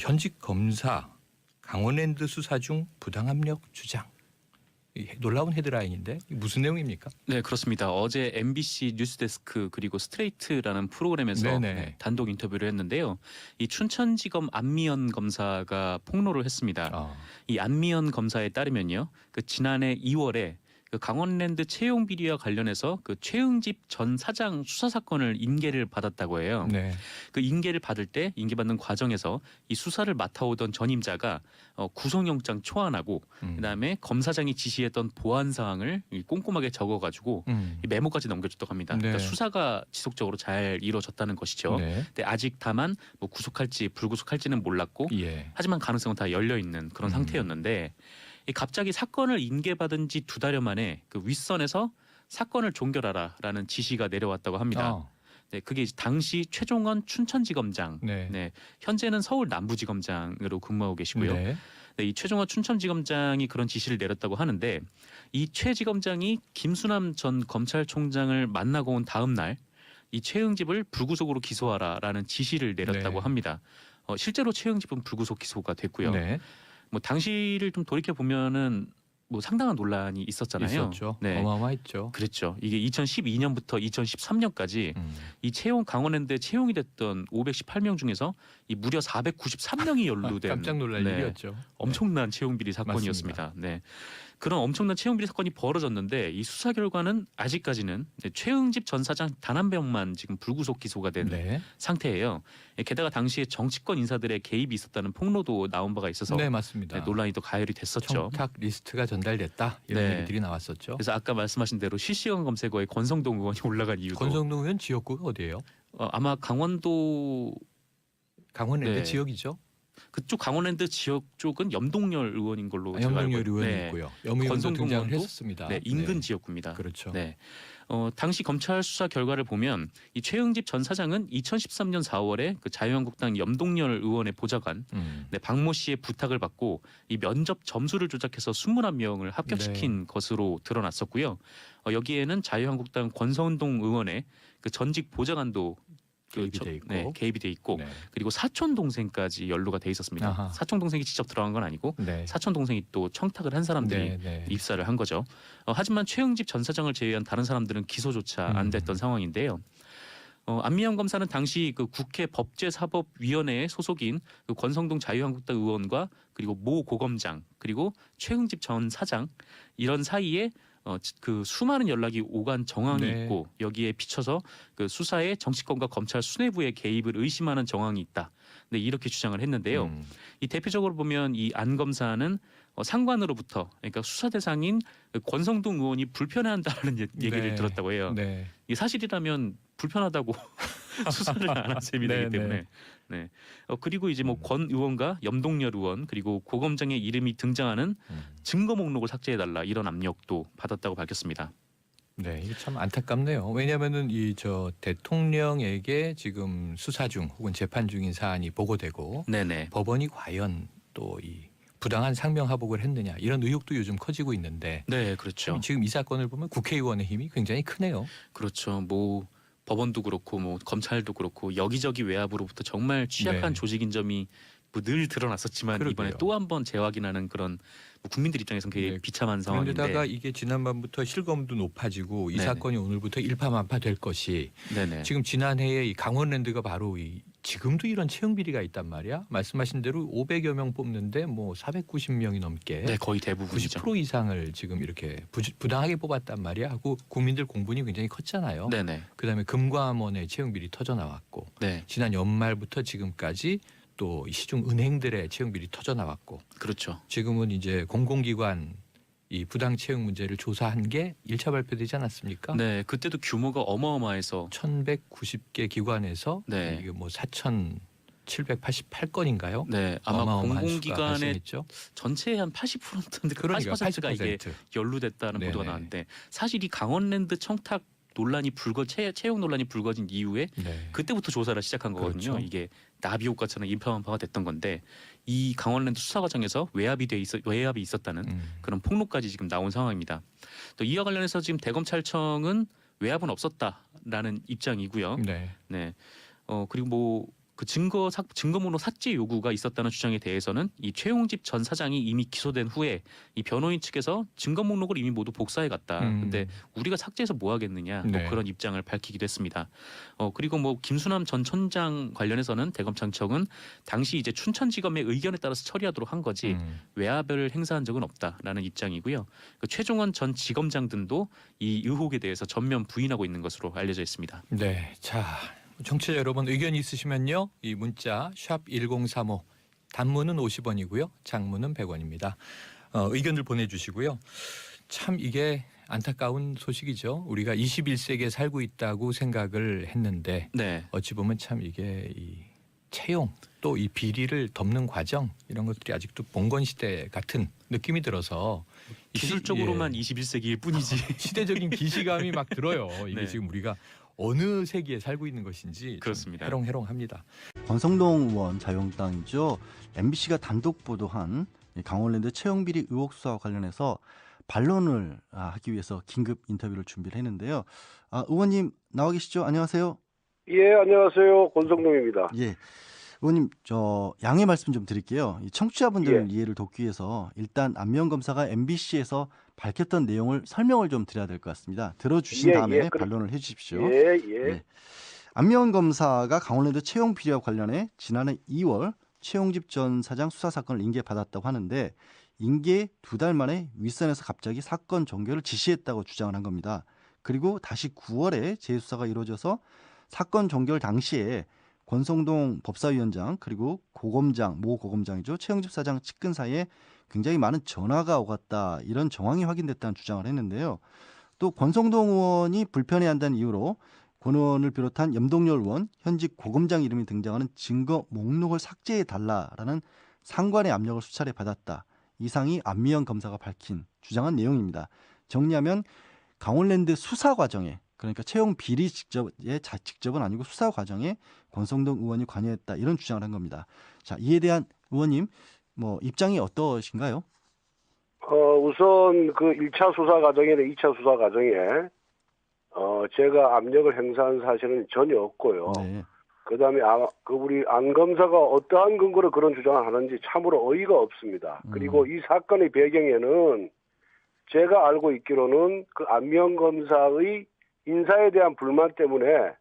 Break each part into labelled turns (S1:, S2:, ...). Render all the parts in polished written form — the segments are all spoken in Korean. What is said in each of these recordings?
S1: 현직 검사 강원랜드 수사 중 부당압력 주장. 놀라운 헤드라인인데 무슨 내용입니까?
S2: 네, 그렇습니다. 어제 MBC 뉴스데스크 그리고 스트레이트라는 프로그램에서 단독 인터뷰를 했는데요. 이 춘천지검 안미연 검사가 폭로를 했습니다. 이 안미연 검사에 따르면요, 그 지난해 2월에 그 강원랜드 채용 비리와 관련해서 그 최응집 전 사장 수사 사건을 인계를 받았다고 해요.
S1: 네.
S2: 그 인계를 받을 때 인계받는 과정에서 이 수사를 맡아오던 전임자가 구속영장 초안하고 그다음에 검사장이 지시했던 보안 사항을 꼼꼼하게 적어가지고 이 메모까지 넘겨줬다고 합니다.
S1: 네.
S2: 그러니까 수사가 지속적으로 잘 이루어졌다는 것이죠.
S1: 네.
S2: 근데 아직 다만 뭐 구속할지 불구속할지는 몰랐고, 하지만 가능성은 다 열려 있는 그런 상태였는데. 갑자기 사건을 인계받은 지 2달여 만에 그 윗선에서 사건을 종결하라라는 지시가 내려왔다고 합니다. 네, 그게 당시 최종원 춘천지검장, 현재는 서울 남부지검장으로 근무하고 계시고요. 네, 이 최종원 춘천지검장이 그런 지시를 내렸다고 하는데, 이 최 지검장이 김수남 전 검찰총장을 만나고 온 다음 날 이 최응집을 불구속으로 기소하라라는 지시를 내렸다고 합니다. 실제로 최응집은 불구속 기소가 됐고요. 뭐 당시를 좀 돌이켜 보면은 뭐 상당한 논란이 있었잖아요.
S1: 있었죠. 어마어마했죠.
S2: 그랬죠. 이게 2012년부터 2013년까지 이 채용 강원랜드에 채용이 됐던 518명 중에서 이 무려 493명이 연루된
S1: 깜짝 놀랄 일이었죠.
S2: 엄청난 채용 비리 사건이었습니다. 네. 그런 엄청난 채용 비리 사건이 벌어졌는데 이 수사 결과는 아직까지는 최응집 전 사장 단 한 명만 지금 불구속 기소가 된 상태예요. 게다가 당시에 정치권 인사들의 개입이 있었다는 폭로도 나온 바가 있어서
S1: 맞습니다.
S2: 논란이 또 가열이 됐었죠.
S1: 청탁 리스트가 전달됐다 이런 얘기들이 나왔었죠.
S2: 그래서 아까 말씀하신 대로 실시간 검색어에 권성동 의원이 올라간 이유도.
S1: 권성동 의원 지역구가 어디예요?
S2: 아마 강원랜드
S1: 지역이죠.
S2: 그쪽 강원랜드 지역 쪽은 염동열 의원인 걸로 제가 알고
S1: 염동열 의원이 있고요. 염 의원도 등장을 했었습니다.
S2: 인근 지역구입니다.
S1: 그렇죠.
S2: 당시 검찰 수사 결과를 보면 이 최응집 전 사장은 2013년 4월에 그 자유한국당 염동열 의원의 보좌관 박모 씨의 부탁을 받고 이 면접 점수를 조작해서 21명을 합격시킨 것으로 드러났었고요. 여기에는 자유한국당 권성동 의원의 그 전직 보좌관도 개입이 돼 있고 그리고 사촌 동생까지 연루가 돼 있었습니다. 사촌 동생이 직접 들어간 건 아니고 사촌 동생이 또 청탁을 한 사람들이 입사를 한 거죠. 하지만 최응집 전 사장을 제외한 다른 사람들은 기소조차 안 됐던 상황인데요. 안미연 검사는 당시 그 국회 법제사법위원회에 소속인 그 권성동 자유한국당 의원과 그리고 모 고검장 그리고 최응집 전 사장 이런 사이에 그 수많은 연락이 오간 정황이 있고 여기에 비춰서 그 수사에 정치권과 검찰 수뇌부의 개입을 의심하는 정황이 있다. 이렇게 주장을 했는데요. 이 대표적으로 보면 이 안 검사는 상관으로부터 그러니까 수사 대상인 권성동 의원이 불편해한다는 얘기를 들었다고 해요. 이 사실이라면 불편하다고 수사를 안 한 셈이 되기 때문에. 그리고 이제 뭐 권 의원과 염동열 의원 그리고 고검장의 이름이 등장하는 증거 목록을 삭제해달라 이런 압력도 받았다고 밝혔습니다.
S1: 네, 이게 참 안타깝네요. 왜냐하면은 대통령에게 지금 수사 중 혹은 재판 중인 사안이 보고되고 법원이 과연 또 이 부당한 상명하복을 했느냐 이런 의혹도 요즘 커지고 있는데.
S2: 그렇죠.
S1: 지금 이 사건을 보면 국회의원의 힘이 굉장히 크네요.
S2: 그렇죠. 뭐 법원도 그렇고 뭐 검찰도 그렇고 여기저기 외압으로부터 정말 취약한 조직인 점이 뭐 늘 드러났었지만 이번에 또 한 번 재확인하는 그런 국민들 입장에서는 굉장히 비참한 상황인데.
S1: 그런데다가 이게 지난밤부터 실검도 높아지고 이 사건이 오늘부터 일파만파 될 것이 지금 지난해에 이 강원랜드가 바로 지금도 이런 채용 비리가 있단 말이야. 말씀하신 대로 500여 명 뽑는데 뭐 490명이 넘게
S2: 거의 대부분이죠.
S1: 90% 이상을 지금 이렇게 부당하게 뽑았단 말이야 하고 국민들 공분이 굉장히 컸잖아요. 그다음에 금감원의 채용 비리 터져 나왔고 지난 연말부터 지금까지 또 시중 은행들의 채용 비리 터져 나왔고.
S2: 그렇죠.
S1: 지금은 이제 공공기관 이 부당 채용 문제를 조사한 게 1차 발표되지 않았습니까?
S2: 그때도 규모가 어마어마해서
S1: 1,190개 기관에서 이게 뭐 4,788건인가요?
S2: 아마 공공기관의 전체의 한 80%인데 그 80%가 이게 연루됐다는 보도가 나왔는데 사실 이 강원랜드 청탁 논란이 채용 논란이 불거진 이후에 그때부터 조사를 시작한 거거든요. 이게 나비 효과처럼 일파만파가 됐던 건데 이 강원랜드 수사 과정에서 외압이 있었다는 그런 폭로까지 지금 나온 상황입니다. 또 이와 관련해서 지금 대검찰청은 외압은 없었다라는 입장이고요. 그리고 뭐 그 증거번호 삭제 요구가 있었다는 주장에 대해서는 이 최용집 전 사장이 이미 기소된 후에 이 변호인 측에서 증거 목록을 이미 모두 복사해 갔다. 근데 우리가 삭제해서 뭐 하겠느냐. 뭐 그런 입장을 밝히기도 했습니다. 그리고 뭐 김수남 전 촌장 관련해서는 대검찰청은 당시 이제 춘천지검의 의견에 따라서 처리하도록 한 거지 외압을 행사한 적은 없다라는 입장이고요. 그 최종원 전 지검장 등도 이 의혹에 대해서 전면 부인하고 있는 것으로 알려져 있습니다.
S1: 네, 자 청취자 여러분 의견이 있으시면요, 이 문자 샵 1035 단문은 50원이고요, 장문은 100원입니다. 의견들 보내주시고요. 참 이게 안타까운 소식이죠. 우리가 21세기에 살고 있다고 생각을 했는데
S2: 네.
S1: 어찌 보면 참 이게 이 채용 또 이 비리를 덮는 과정 이런 것들이 아직도 봉건 시대 같은 느낌이 들어서
S2: 기술적으로만 21세기일 뿐이지
S1: 시대적인 기시감이 막 들어요. 이게
S2: 네.
S1: 지금 우리가 어느 세기에 살고 있는 것인지
S2: 그렇습니다.
S1: 해롱해롱합니다.
S3: 권성동 의원 자유한국당이죠. MBC가 단독 보도한 강원랜드 채용비리 의혹 수사와 관련해서 반론을 하기 위해서 긴급 인터뷰를 준비를 했는데요. 의원님 나와 계시죠? 안녕하세요.
S4: 예, 안녕하세요. 권성동입니다.
S3: 예, 의원님 저 양해 말씀 좀 드릴게요. 이 청취자분들 이해를 돕기 위해서 일단 안미영 검사가 MBC에서 밝혔던 내용을 설명을 좀 드려야 될 것 같습니다. 들어주신 다음에 반론을 해주십시오. 예. 안미영 검사가 강원랜드 채용 비리와 관련해 지난해 2월 최용집 전 사장 수사 사건을 인계받았다고 하는데 인계 2달 만에 윗선에서 갑자기 사건 종결을 지시했다고 주장을 한 겁니다. 그리고 다시 9월에 재수사가 이루어져서 사건 종결 당시에 권성동 법사위원장 그리고 모 고검장이죠. 최영집 사장 측근 사이에 굉장히 많은 전화가 오갔다, 이런 정황이 확인됐다는 주장을 했는데요. 또 권성동 의원이 불편해한다는 이유로 권 의원을 비롯한 염동열 의원, 현직 고검장 이름이 등장하는 증거 목록을 삭제해달라라는 상관의 압력을 수차례 받았다. 이상이 안미영 검사가 밝힌 주장한 내용입니다. 정리하면 강원랜드 수사 과정에, 그러니까 채용 비리 직접은 아니고 수사 과정에 권성동 의원이 관여했다, 이런 주장을 한 겁니다. 자, 이에 대한 의원님 뭐 입장이 어떠신가요?
S4: 우선 그 1차 수사 과정이나 2차 수사 과정에 제가 압력을 행사한 사실은 전혀 없고요.
S3: 네.
S4: 그다음에 우리 안 검사가 어떠한 근거로 그런 주장을 하는지 참으로 어이가 없습니다. 그리고 이 사건의 배경에는 제가 알고 있기로는 그 안미영 검사의 인사에 대한 불만 때문에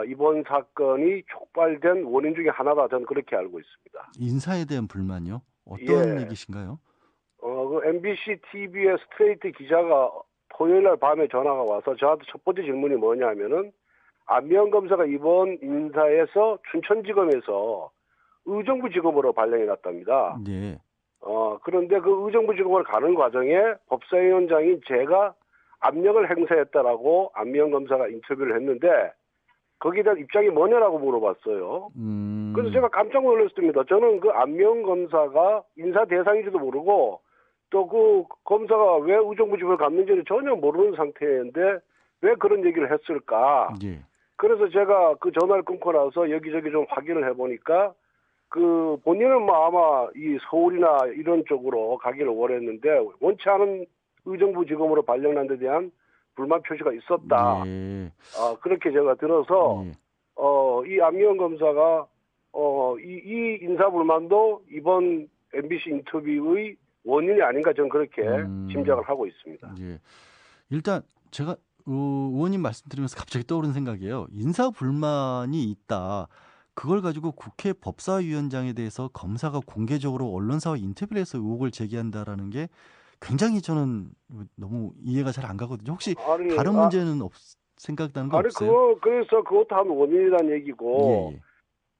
S4: 이번 사건이 촉발된 원인 중에 하나다, 저는 그렇게 알고 있습니다.
S3: 인사에 대한 불만이요? 어떤 얘기신가요?
S4: 그 MBC TV의 스트레이트 기자가 토요일 날 밤에 전화가 와서 저한테 첫 번째 질문이 뭐냐면은 안미영 검사가 이번 인사에서 춘천지검에서 의정부지검으로 발령이 났답니다.
S3: 네.
S4: 그런데 그 의정부지검을 가는 과정에 법사위원장인 제가 압력을 행사했다라고 안미영 검사가 인터뷰를 했는데 거기에 대한 입장이 뭐냐라고 물어봤어요. 그래서 제가 깜짝 놀랐습니다. 저는 그 안미영 검사가 인사 대상인지도 모르고 또 그 검사가 왜 의정부지검을 갔는지는 전혀 모르는 상태인데 왜 그런 얘기를 했을까.
S3: 예.
S4: 그래서 제가 그 전화를 끊고 나서 여기저기 좀 확인을 해보니까 그 본인은 뭐 아마 이 서울이나 이런 쪽으로 가기를 원했는데 원치 않은 의정부지검으로 발령난 데 대한 불만 표시가 있었다.
S3: 예.
S4: 그렇게 제가 들어서 이 안미영 검사가 이 인사 불만도 이번 MBC 인터뷰의 원인이 아닌가, 저는 그렇게 짐작을 하고 있습니다.
S3: 예. 일단 제가 의원님 말씀드리면서 갑자기 떠오른 생각이에요. 인사 불만이 있다. 그걸 가지고 국회 법사위원장에 대해서 검사가 공개적으로 언론사와 인터뷰를 해서 의혹을 제기한다라는 게 굉장히 저는 너무 이해가 잘 안 가거든요. 혹시 다른 문제는 생각나는 거 없어요?
S4: 그래서 그것도 한 원인이라는 얘기고,
S3: 예.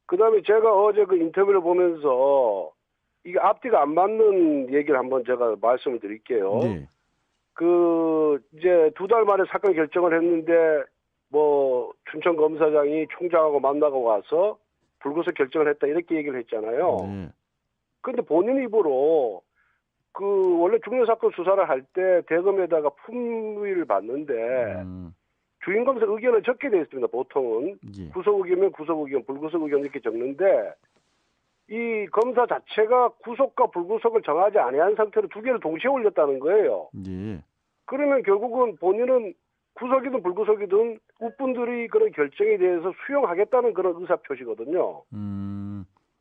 S4: 그다음에 제가 어제 그 인터뷰를 보면서 이게 앞뒤가 안 맞는 얘기를 한번 제가 말씀을 드릴게요.
S3: 네.
S4: 이제 2달 만에 사건 결정을 했는데 뭐 춘천 검사장이 총장하고 만나고 와서 불구속 결정을 했다, 이렇게 얘기를 했잖아요.
S3: 네.
S4: 근데 본인 입으로 원래 중요사건 수사를 할 때 대검에다가 품위를 받는데 주임검사 의견을 적게 되어 있습니다. 보통은
S3: 예.
S4: 구속 의견이면 구속 의견, 불구속 의견 이렇게 적는데 이 검사 자체가 구속과 불구속을 정하지 아니한 상태로 두 개를 동시에 올렸다는 거예요.
S3: 예.
S4: 그러면 결국은 본인은 구속이든 불구속이든 우분들이 그런 결정에 대해서 수용하겠다는 그런 의사 표시거든요.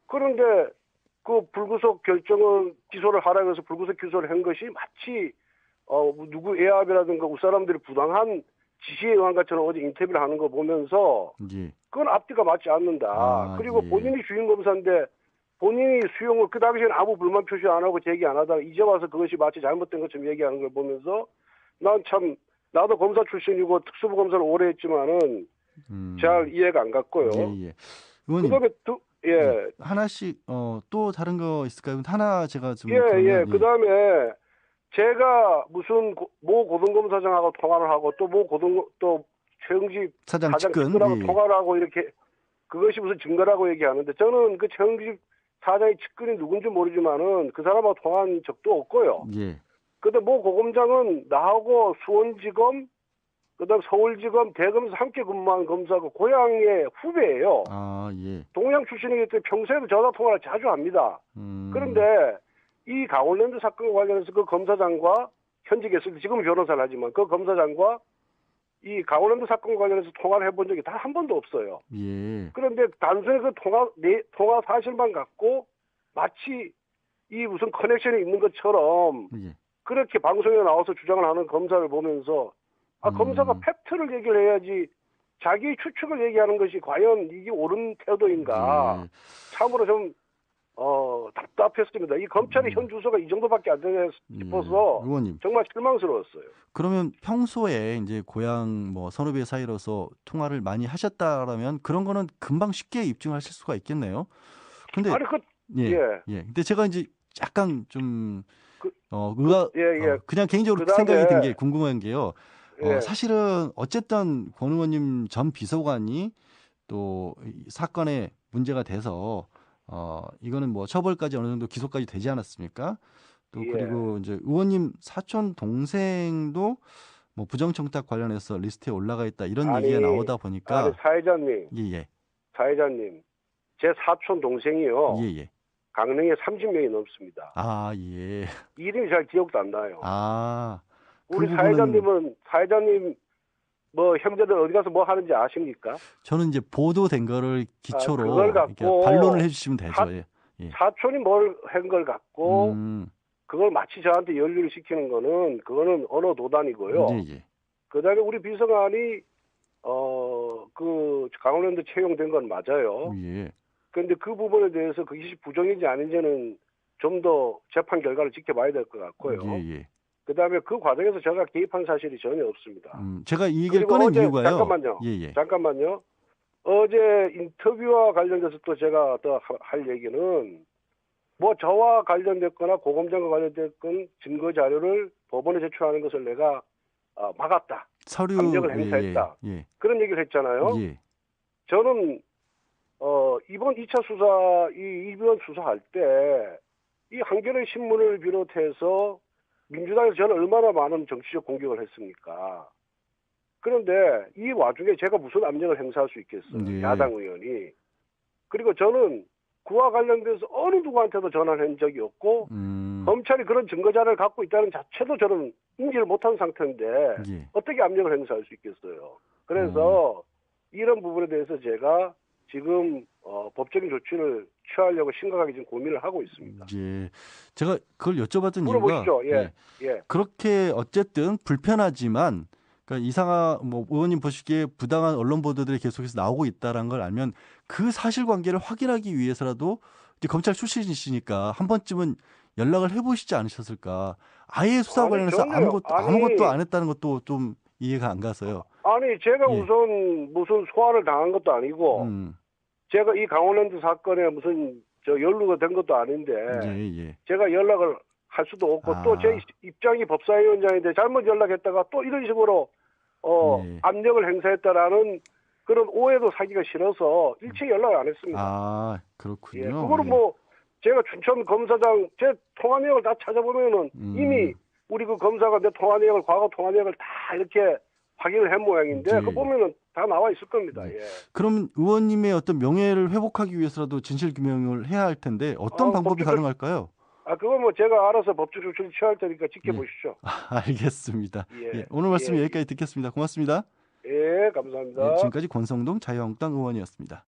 S4: 그런데 그 불구속 결정은 기소를 하라고 해서 불구속 기소를 한 것이 마치 누구 애압이라든가 윗사람들이 부당한 지시에 의한 것처럼 어제 인터뷰를 하는 거 보면서
S3: 예.
S4: 그건 앞뒤가 맞지 않는다. 그리고 본인이 주임 검사인데 본인이 수용을 그 당시에는 아무 불만 표시 안 하고 제기 안 하다가 이제 와서 그것이 마치 잘못된 것처럼 얘기하는 걸 보면서 나도 검사 출신이고 특수부 검사를 오래 했지만은 잘 이해가 안 갔고요.
S3: 예. 의원님.
S4: 그다음에
S3: 하나씩 또 다른 거 있을까요? 하나 제가 좀
S4: 그다음에 제가 무슨 모 고등검사장하고 통화를 하고 또 또 최영집
S3: 사장
S4: 측근하고 통화를 하고 이렇게 그것이 무슨 증거라고 얘기하는데 저는 그 최영집 사장의 측근이 누군지 모르지만은 그 사람하고 통화한 적도 없고요.
S3: 예.
S4: 근데 모 고검장은 나하고 수원지검 그다음 서울지검 대검에서 함께 근무한 검사고 고향의 후배예요.
S3: 아, 예.
S4: 동양 출신이기 때문에 평소에도 전화 통화를 자주 합니다. 그런데 이 강원랜드 사건과 관련해서 그 검사장과 현직에 있을 때 지금은 변호사를 하지만 그 검사장과 이 강원랜드 사건과 관련해서 통화를 해본 적이 단 한 번도 없어요.
S3: 예.
S4: 그런데 단순히 그 통화 사실만 갖고 마치 이 무슨 커넥션이 있는 것처럼 그렇게 방송에 나와서 주장을 하는 검사를 보면서 검사가 팩트를 얘기를 해야지 자기 추측을 얘기하는 것이 과연 이게 옳은 태도인가. 참으로 좀 답답했습니다. 이 검찰의 현 주소가 이 정도밖에 안 되나 싶어서
S3: 의원님.
S4: 정말 실망스러웠어요.
S3: 그러면 평소에 이제 고향 선후배 사이로서 통화를 많이 하셨다라면 그런 거는 금방 쉽게 입증하실 수가 있겠네요. 근데 근데 제가 이제 약간 좀 그냥 개인적으로 생각이 든 게 궁금한 게요. 사실은 어쨌든 권 의원님 전 비서관이 또 이 사건에 문제가 돼서 이거는 처벌까지 어느 정도 기소까지 되지 않았습니까? 또 그리고 이제 의원님 사촌 동생도 부정청탁 관련해서 리스트에 올라가 있다 이런 얘기가 나오다 보니까
S4: 사회자님, 사회자님, 제 사촌 동생이요. 강릉에 30명이 넘습니다.
S3: 아, 예.
S4: 이름이 잘 기억도 안 나요. 우리
S3: 그
S4: 사회자님 형제들 어디 가서 뭐 하는지 아십니까?
S3: 저는 이제 보도된 거를 기초로
S4: 그걸 갖고
S3: 반론을 해주시면 되죠.
S4: 사촌이 뭘 한 걸 갖고 그걸 마치 저한테 연루를 시키는 그거는 언어 도단이고요. 그다음에 우리 비서관이 그 강원랜드 채용된 건 맞아요. 그런데 그 부분에 대해서 그것이 부정인지 아닌지는 좀 더 재판 결과를 지켜봐야 될 것 같고요. 그다음에 그 과정에서 제가 개입한 사실이 전혀 없습니다.
S3: 제가 이 얘기를 꺼낸 이유가요.
S4: 잠깐만요. 어제 인터뷰와 관련돼서 또 제가 또 할 얘기는 저와 관련됐거나 고검장과 관련됐건 증거 자료를 법원에 제출하는 것을 내가 막았다.
S3: 서류
S4: 압력을 행사했다. 그런 얘기를 했잖아요. 저는 이번 2차 이번 수사할 때 이 한겨레 신문을 비롯해서 민주당에서 저는 얼마나 많은 정치적 공격을 했습니까? 그런데 이 와중에 제가 무슨 압력을 행사할 수 있겠어요? 야당 의원이. 그리고 저는 그와 관련돼서 어느 누구한테도 전화를 한 적이 없고 검찰이 그런 증거 자료를 갖고 있다는 자체도 저는 인지를 못한 상태인데 어떻게 압력을 행사할 수 있겠어요? 그래서 이런 부분에 대해서 제가 지금 법적인 조치를 취하려고 심각하게 지금 고민을 하고 있습니다.
S3: 제가 그걸 여쭤봤던
S4: 물어보시죠.
S3: 이유가 그렇게 어쨌든 불편하지만 그러니까 의원님 보시기에 부당한 언론 보도들이 계속해서 나오고 있다는 걸 알면 그 사실관계를 확인하기 위해서라도 이제 검찰 출신이시니까 한 번쯤은 연락을 해보시지 않으셨을까? 아예 수사 관련해서 아무것도 안 했다는 것도 좀 이해가 안 가서요.
S4: 제가 우선 무슨 소환을 당한 것도 아니고 제가 이 강원랜드 사건에 무슨 연루가 된 것도 아닌데 제가 연락을 할 수도 없고 또 제 입장이 법사위원장인데 잘못 연락했다가 또 이런 식으로 압력을 행사했다라는 그런 오해도 사기가 싫어서 일체 연락을 안 했습니다.
S3: 그렇군요.
S4: 그거는 제가 춘천 검사장 제 통화 내역을 다 찾아보면은 이미 우리 그 검사가 내 통화 내역을 과거 통화 내역을 다 이렇게 확인을 한 모양인데 그거 보면은 다 나와 있을 겁니다.
S3: 그럼 의원님의 어떤 명예를 회복하기 위해서라도 진실 규명을 해야 할 텐데 어떤 방법이 가능할까요?
S4: 그건 뭐 제가 알아서 법적 조치를 취할 테니까 지켜보십시오.
S3: 알겠습니다. 오늘 말씀 여기까지 듣겠습니다. 고맙습니다.
S4: 감사합니다.
S3: 지금까지 권성동 자유한국당 의원이었습니다.